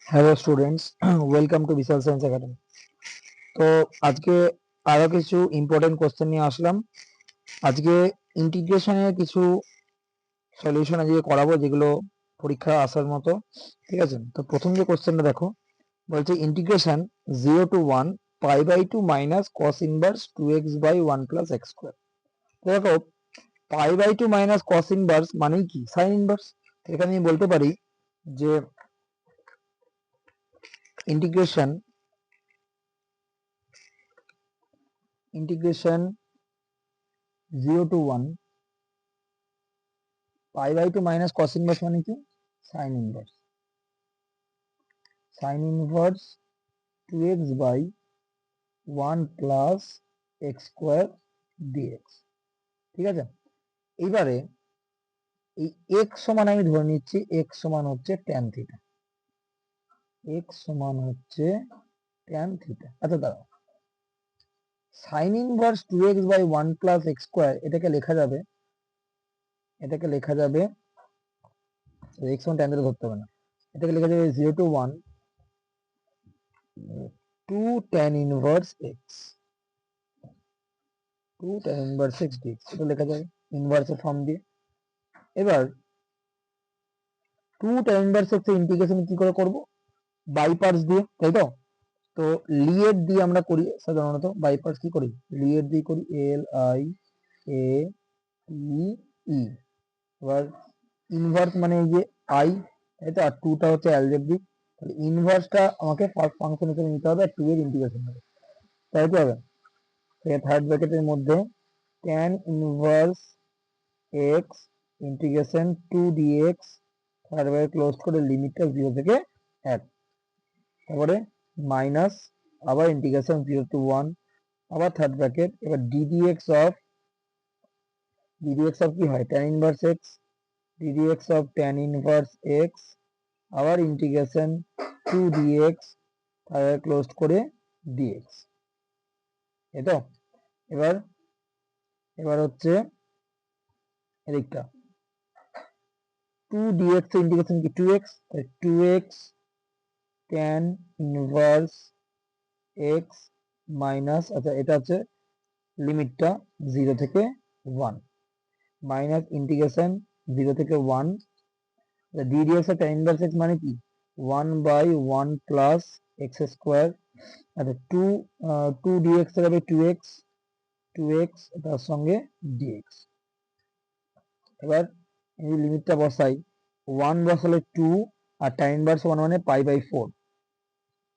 Hello students, welcome to Bishal science academy. তো আজকে আরো কিছু ইম্পর্টেন্ট কোশ্চেন নিয়ে আসলাম। আজকে ইন্টিগ্রেশনের কিছু সলিউশন আজকে করাবো, যেগুলো পরীক্ষা আসার মতো। ঠিক আছে, তো প্রথম যে কোশ্চেনটা দেখো, বলছে integration 0 to 1 π/2 minus cos inverse 2x/1 + x²। তো দেখো, π/2 মাইনাস কস ইনভার্স মানেই কি? Sine inverse. এখানে আমি বলতে পারি যে integration integration 0 to 1 π/2 minus cos inverse মানে কি? Sine inverse. Sine inverse 2x/1 plus x² dx. ঠিক আছে, এইবারে এই x সমান আমি ধরে নিচ্ছি x সমান হচ্ছে ট্যান থিটা। x সমান হচ্ছে ট্যান থিটা। আচ্ছা দাঁড়াও, sign inverse 2x/1 plus x² এটাকে লেখা যাবে x সমান ট্যান থিটা ধরতে হবে না, এটাকে লেখা যাবে 0 to 1 2 tan inverse x, 2 tan inverse x dx। এটা লেখা যাবে ইনভার্সের ফর্ম দিয়ে। এবার 2 tan inverse x এর ইন্টিগ্রেশন কি করে করব? বাই পার্টস দিয়ে, তাই তো? তো লিয়েট দিয়ে আমরা করি সাধারণত। বাই পার্টস কি করি? লিয়েট দিয়ে করি, এল আই এ ই ই। এবার ইনভার্স মানে এই যে আই, তাই তো? আর 2 টা হচ্ছে অ্যালজেব্রিক, তাহলে ইনভার্সটা আমাকে ফার্স্ট ফাংশন হিসেবে নিতে হবে, আর 2 এর ইন্টিগ্রেশন হবে, তাই তো হবে। থার্ড ব্র্যাকেটের মধ্যে tan inverse x integration 2 dx, তারপরে ক্লোজ করে লিমিটটা 0 থেকে 1, তারপরে মাইনাস আবার ইন্টিগ্রেশন 0 to 1, আবার থার্ড ব্র্যাকেট। এবার ddx অফ কি হয়? tan inverse x, ddx of tan inverse x, আবার ইন্টিগ্রেশন 2 dx, তারপরে ক্লোজ করে dx। এই তো। এবার এবার হচ্ছে এদিকটা 2 dx এর ইন্টিগ্রেশন কি? 2x, 2x tan inverse x minus, আচ্ছা এটা হচ্ছে লিমিটটা 0 থেকে 1, মাইনাস ইন্টিগ্রেশন 0 থেকে 1 ddx এর tan ইনভার্স x মানে কি? 1/1 প্লাস x²। আচ্ছা 2 dx এর হবে 2x তার সঙ্গে dx। এবার এই লিমিটটা বসাই, 1 বসালে 2, আর tan ইনভার্স 1 মানে π/4,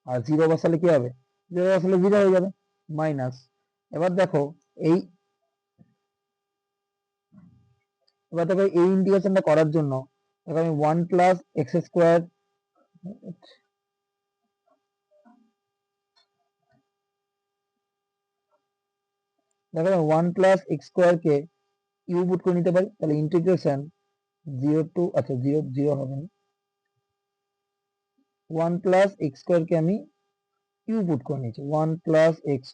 আর 0 বসালে কি হবে? 0 বসালে 0 হয়ে যাবে, মাইনাস। এবার দেখো এই এবার দেখো এই ইন্টিগ্রেশনটা করার জন্য দেখো আমি 1 প্লাস x², দেখো 1 plus x² K U put করে নিতে পারি, তাহলে ইন্টিগ্রেশন 0 টু, আচ্ছা 0 0 হবে না, 1 প্লাস x² কে আমি ইউ পুট করে নিয়েছি, 1 প্লাস x²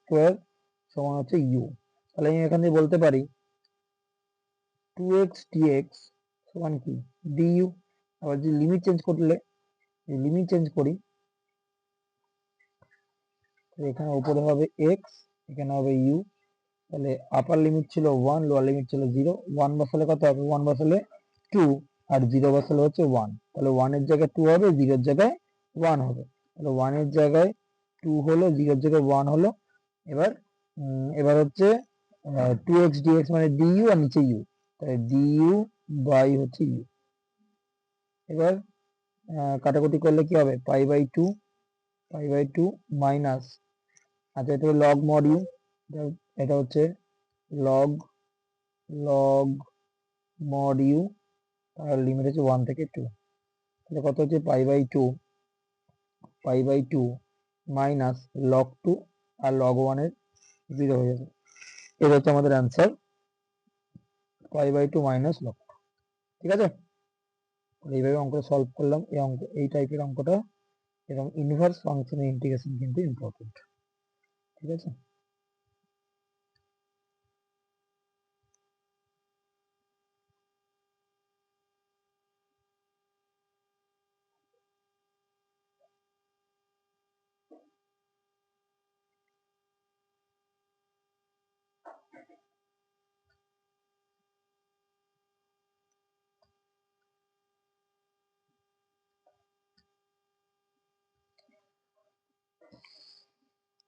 সমান হচ্ছে ইউ। তাহলে আমি এখান থেকে বলতে পারি 2x dx সমান কি? du। আবার যদি লিমিট চেঞ্জ করি, এখানে উপরে হবে x, এখানে হবে u। তাহলে আপার লিমিট ছিল 1, লোয়ার লিমিট ছিল 0। 1 বসালে কত হবে? 1 বসালে 2, আর 0 বসালে হচ্ছে 1। তাহলে 1 এর জায়গায় 2 হবে, 0 এর জায়গায় 1 হবে। তাহলে 1 এর জায়গায় 2 হলো, 0 এর জায়গায় 1 হলো। এবার এবার হচ্ছে 2x dx মানে du, আর নিচে u, তাহলে du বাই হচ্ছে u। এবার কাটাকুটি করলে কি হবে? π/2 মাইনাস, আচ্ছা এটা লগ মড ইউ, এটা হচ্ছে লগ লগ মড ইউ, তার লিমিট হচ্ছে 1 থেকে 2। তাহলে কত হচ্ছে? π/2 মাইনাস লগ 2, আর লগ 1 এর 0 হয়ে যাবে। এটা হচ্ছে আমাদের অ্যান্সার, π/2 মাইনাস লগ। ঠিক আছে, এইভাবে অঙ্কটা সলভ করলাম। এই অঙ্ক, এই টাইপের অঙ্কটা, এবং ইনভার্স ফাংশনের ইন্টিগ্রেশন কিন্তু ইম্পর্টেন্ট। ঠিক আছে।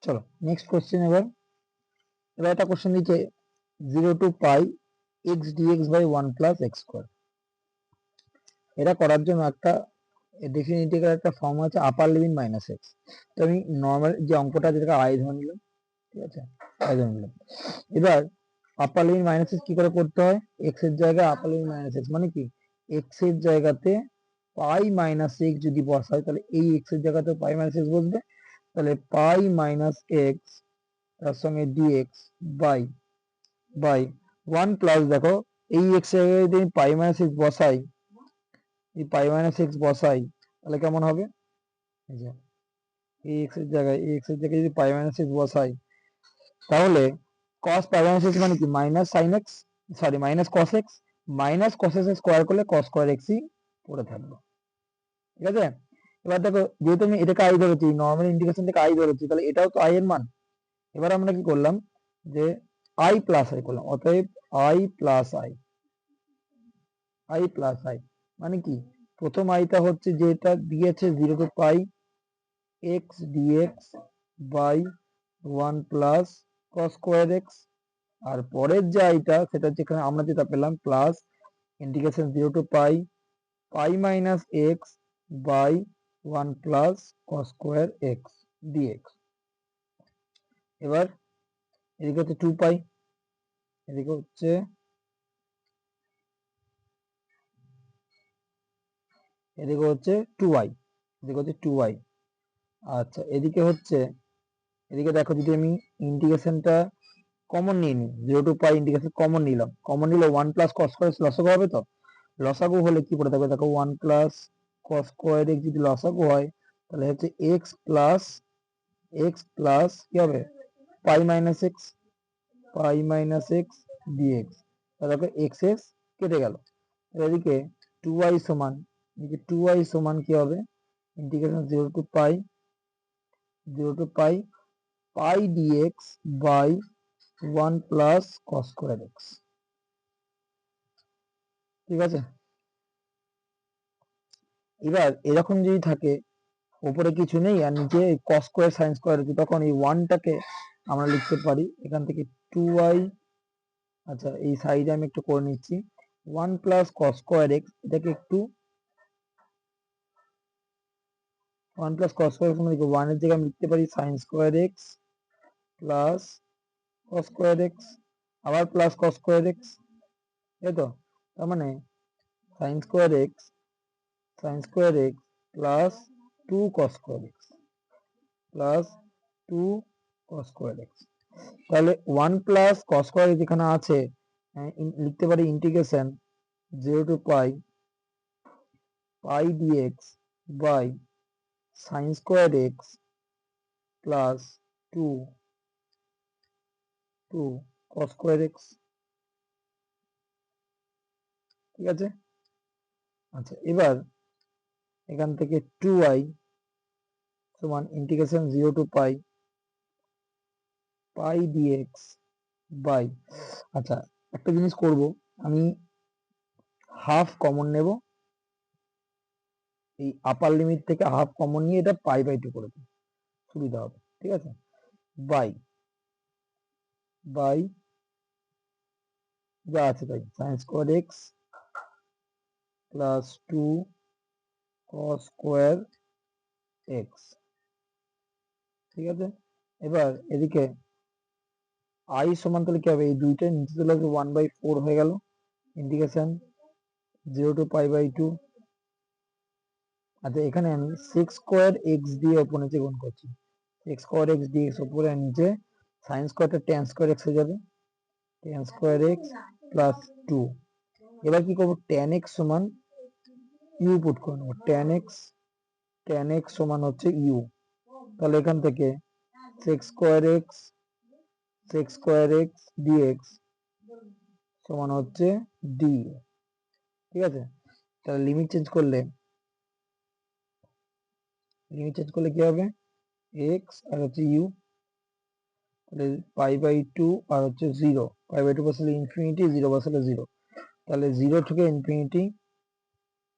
চলো নেক্সট কোশ্চেন। এবার একটা কোশ্চেন দিচ্ছে 0 to pi x dx by 1 plus x square। এটা করার জন্য একটা ডেফিনিটিভ একটা ফর্ম আছে আপার লিমিট মাইনাস এক্স। তো আমি নর্মাল যে অঙ্কটা যেটাকে আই ধরে নিলাম, ঠিক আছে, আই ধরে নিলাম। এবার আপার লিমিট মাইনাস এক্স কি করে করতে হয়, এক্স এর জায়গায় আপার লিমিট মাইনাস এক্স মানে কি, এক্স এর জায়গাতে পাই মাইনাস এক্স যদি বসায় তাহলে এই এক্স এর জায়গাতে পাই মাইনাস এক্স বসবে, তাহলে পাই মাইনাস এক্স তার সঙ্গে ডিএক্স বাই বাই 1 প্লাস, দেখো এই এক্স এর জায়গায় যদি পাই মাইনাস এক্স বসাই, এই পাই মাইনাস এক্স বসাই তাহলে কেমন হবে, এই যে এই এক্স এর জায়গায় যদি পাই মাইনাস এক্স বসাই তাহলে cos পাই মাইনাস এক্স মানে কি minus sine x, sorry minus cos x, minus cos x square করলে কস স্কোয়ার এক্সই পড়ে থাকবে, ঠিক আছে। এবার দেখো যেহেতু আমি এটাকে আই ধরেছি, নর্মাল ইন্টিগ্রেশন থেকে আই ধরেছি, তাহলে এটাও তো আই এর মান। এবার আমরা কি করলাম যে আই প্লাস আই করলাম, অতএব I plus I, I plus I মানে কি, প্রথম আইটা হচ্ছে যেটা দিয়েছে 0 to pi x dx by 1 plus cos square x, আর পরের যে আইটা সেটা যেখানে আমরা যেটা পেলাম plus integration 0 to pi pi minus x by 1 plus cos square x dx. এবার এদিকে হচ্ছে 2 পাই, এদিকে হচ্ছে এদিকে হচ্ছে 2i, এদিকে হচ্ছে 2i। আচ্ছা এদিকে দেখো যদি আমি ইন্টিগ্রেশনটা কমন নিয়ে নিই, 0 টু পাই ইন্টিগ্রেশন কমন নিলাম, কমন নিলে 1 প্লাস কস স্কোয়ার লসাগু হবে, তো লসাগু হলে কি পড়ে থাকবে, দেখো 1 প্লাস কস স্কোয়ার এক্স যদি লসাগু হয় তাহলে হচ্ছে এক্স প্লাস কি হবে পাই মাইনাস এক্স ডিএক্স, তাহলে দেখো এক্স এক্স কেটে গেল। এদিকে 2i সমান, এদিকে 2i সমান কি হবে, integration 0 to pi pi dx by 1 plus cos square x, ঠিক আছে। এবার এরকম যদি থাকে উপরে কিছু নেই আর নিচে কস স্কোয়ার সাইন স্কোয়ার আছে, তখন এই ওয়ানটাকে আমরা লিখতে পারি এখান থেকে 2i, আচ্ছা এই সাইডে আমি একটু করে নিচ্ছি 1 প্লাস কস স্কোয়ার এক্স, এটাকে একটু 1 প্লাস কস স্কোয়ার এক্স মানে 1 এর জায়গায় আমি লিখতে পারি sine square x plus cos square x আবার প্লাস কস স্কোয়ার এক্স, তাই তো, তার মানে sine square x plus 2 cos square x plus 2 cos square x, তাহলে 1 প্লাস কস স্কোয়ার যেখানে আছে লিখতে পারি integration 0 to pi dx by sine square x plus 2 cos square x, ঠিক আছে। আচ্ছা এবার এখান থেকে 2i সমান integration 0 to pi dx by, আচ্ছা একটা জিনিস করব, আমি হাফ কমন নেব, এই আপার লিমিট থেকে হাফ কমন নিয়ে এটা পাই বাই 2 করে দিই, সুবিধা হবে, ঠিক আছে, বাই বাই যা আছে তাই sign square x plus 2 cos square x, ঠিক আছে। এবার এদিকে আই সমান তাহলে কি হবে, এই দুইটা নিচে চলে আসবে 1/4 হয়ে গেল, ইন্টিগ্রেশন 0 টু পাই বাই 2। আচ্ছা এখানে আমি 6 স্কোয়ার এক্স দিয়ে ওপর নিচে গুণ করছি, 6 স্কোয়ার এক্স ডিএক্স উপরে আর নিচে সাইন স্কোয়ারটা tan স্কোয়ার এক্স হয়ে যাবে, tan স্কোয়ার এক্স প্লাস 2। এবার কি করবো, tan x সমান ইউ পুট করে নেবো, tan x সমান হচ্ছে ইউ, তাহলে এখান থেকে 6 স্কোয়ার এক্স ডিএক্স সমান হচ্ছে ডি, ঠিক আছে। তাহলে লিমিট চেঞ্জ করলে কি হবে, এক্স আর হচ্ছে ইউ, তাহলে পাই বাই 2 আর হচ্ছে 0, পাই বাই 2 বসালে ইনফিনিটি, 0 বসালে 0, তাহলে 0 থেকে ইনফিনিটি,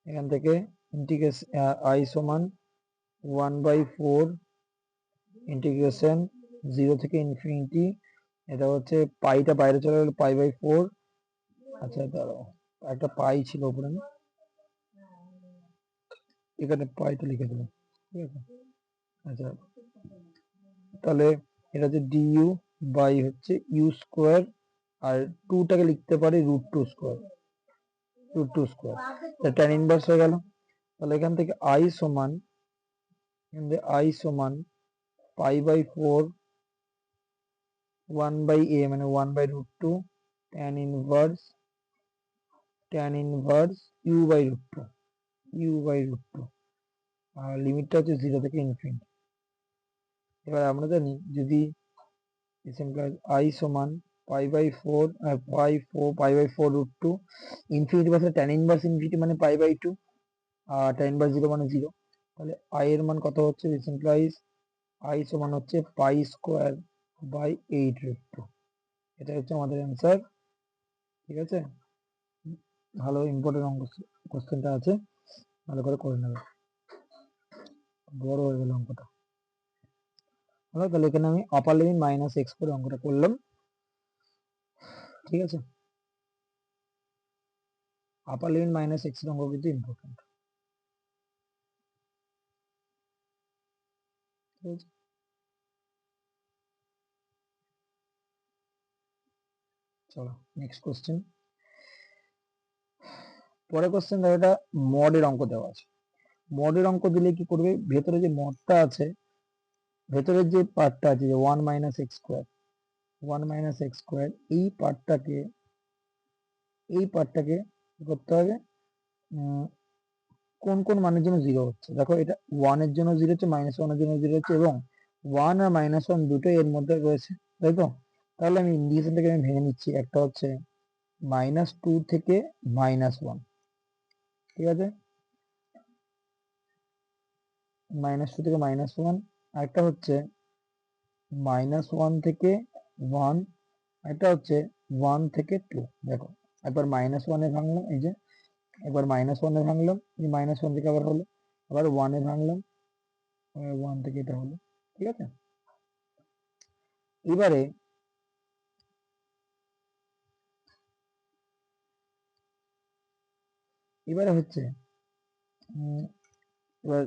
এখান থেকে ইন্টিগ্রেশন আই সমান 1/4 ইন্টিগ্রেশন 0 থেকে ইনফিনিটি, এটা হচ্ছে পাইটা বাইরে চলে গেল, পাই বাই 4। আচ্ছা দাঁড়াও, একটা পাই ছিল উপরে না, এখানে পাইটা লিখে দিলাম, ঠিক আছে। আচ্ছা তাহলে এটা হচ্ছে ডিইউ বাই হচ্ছে ইউ স্কোয়ার, আর 2টাকে লিখতে পারি √2 স্কোয়ার, √2 স্কোয়ার, ট্যান ইনভার্স হয়ে গেল। তাহলে এখান থেকে আই সমান পাই বাই 4 1 বাই এ মানে 1 by √2 tan inverse u by √2, আর লিমিটটা হচ্ছে 0 থেকে ইনফিনিটি। এবার আমরা জানি যদি আই সমান pi by 4 pi by 4 √2, infinity পাশে ট্যান ইনভার্স ইনফিনিটি মানে পাই বাই 2, আর ট্যান ইনভার্স 0 মানে 0। তাহলে আই এর মান কত হচ্ছে, আই সমান হচ্ছে পাই স্কোয়ার বাই 8 √2। এটা হচ্ছে আমাদের অ্যান্সার, ঠিক আছে। ভালো ইম্পর্টেন্ট অঙ্ক কোশ্চেনটা আছে, ভালো করে নেবে, বড় হয়ে গেল অঙ্কটা। ভালো, তাহলে এখানে আমি আপার লিমিট -x করে অঙ্কটা করলাম, ঠিক আছে। আপার লিমিট -x এর অঙ্ক কিন্তু ইম্পর্টেন্ট, ঠিক আছে। চলো নেক্সট কোশ্চেন। পরের কোশ্চেন দেখো, এটা মডের অঙ্ক দেওয়া আছে। মডের অঙ্ক দিলে কি করবে, ভেতরে যে মডটা আছে, ভেতরের যে পার্টটা আছে যে 1 - x স্কোয়ার, এই পার্টটাকে কি করতে হবে, কোন কোন মানের জন্য 0 হচ্ছে। দেখো এটা 1 এর জন্য 0 হচ্ছে, -1 এর জন্য 0 হচ্ছে, এবং 1 আর -1 দুটোই এর মধ্যে রয়েছে, তাই তো। তাহলে আমি ইন্ডিকেশনটাকে আমি ভেঙে নিচ্ছি, একটা হচ্ছে -2 থেকে -1, ঠিক আছে, -2 থেকে -1, আরেকটা হচ্ছে -1 থেকে 1, আরেকটা হচ্ছে 1 থেকে 2। দেখো একবার -1 এ ভাঙলাম, এই যে একবার -1 এ ভাঙলাম, এই -1 থেকে আবার হলো, আবার 1 এ ভাঙলাম, 1 থেকে এটা হলো, ঠিক আছে। এবারে এবারে হচ্ছে এবার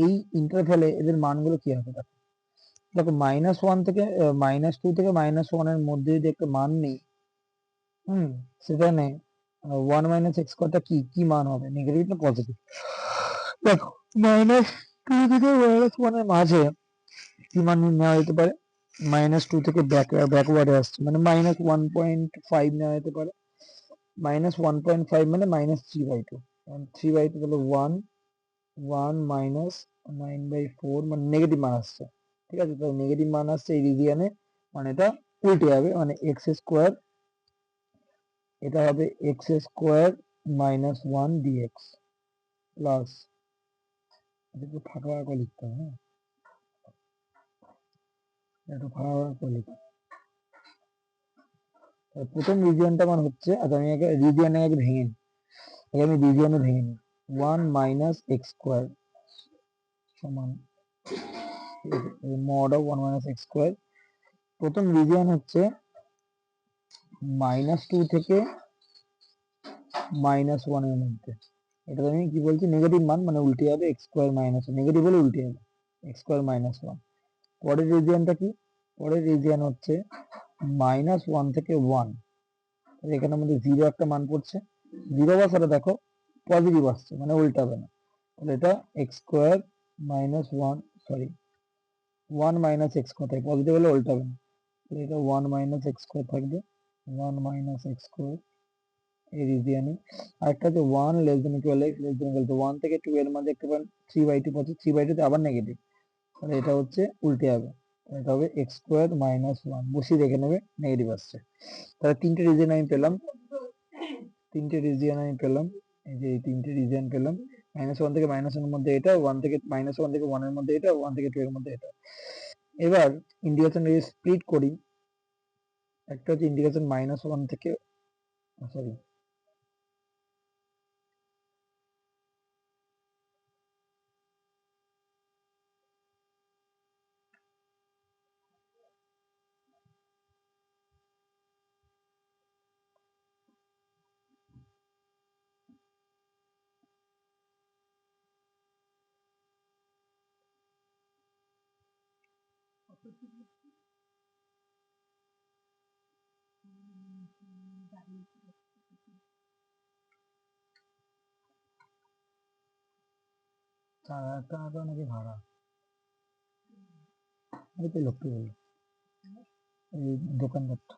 এই ইন্টারভ্যালে এদের মানগুলো কি হবে, দেখো দেখো -1 থেকে -2 থেকে -1 এর মধ্যে যদি একটা মান নেই, সেখানে 1 - x কটা কি কি মান হবে, নেগেটিভ না পজিটিভ। দেখো -2 থেকে -1 এর মাঝে কি মান নেওয়া যেতে পারে, -2 থেকে ব্যাকওয়ার্ডে আসছে মানে -1.5 নেওয়া যেতে পারে, -1.5 মানে -3/2, 3/2 তাহলে 1 মাইনাস 9/4 মানে নেগেটিভ মান আসছে, ঠিক আছে। তো নেগেটিভ মান আসছে এই রিজিয়নে, মানে এটা উল্টে যাবে, মানে এক্স স্কোয়ার, এটা হবে x² -1 dx প্লাস, একটু ফাঁকা ফাঁকা করে লিখতে হবে, হ্যাঁ একটু ফাঁকা ফাঁকা করে লিখতে। প্রথম রিজিয়নটা মানে হচ্ছে, আচ্ছা আমি আগে রিজিয়নে আগে ভেঙে নিই, আমি রিজিয়নে ভেঙে নিই, 1 - x² সমান মড অফ 1 - x²। প্রথম রিজিয়ন হচ্ছে -2 থেকে -1 এর মধ্যে, এটা আমি কি বলছি, নেগেটিভ মান মানে উল্টে যাবে, x² - নেগেটিভ হলে উল্টে যাবে x² - 1। পরের রিজিয়নটা কি, পরের রিজিয়ন হচ্ছে -1 থেকে 1, এখানে আমাদের 0 একটা মান পড়ছে, 0 বসালে দেখো পজিটিভ আসছে মানে উল্টাবে না, তাহলে এটা x² - 1, সরি 1 - x কথায় পজিটিভ হলে উল্টাবে না, তাহলে এটা 1 - x² থাকবে, 1 - x² এই রিজিয়নে। আরেকটা হচ্ছে 1 less than equal x less than equal to 1 থেকে 2 এর মধ্যে একটা 3/2 পাচ্ছি, 3/2 তে আবার নেগেটিভ, তাহলে এটা হচ্ছে উল্টে যাবে, এটা হবে x² - 1, বসিয়ে দেখে নেবে নেগেটিভ আসছে। তাহলে তিনটে রিজিয়ন আমি পেলাম, এই যে এই তিনটে রিজিয়ন পেলাম, -1 থেকে -1 এর মধ্যে এটা, 1 থেকে -1 থেকে 1 এর মধ্যে এটা, 1 থেকে 2 এর মধ্যে এটা। এবার ইন্ডিকেশন যদি স্প্লিট করি, একটা হচ্ছে ইন্ডিকেশন -1 থেকে, সরি টাকা নাকি ভাড়া, এই তো লোকটি বললো, এই দোকানদারটা।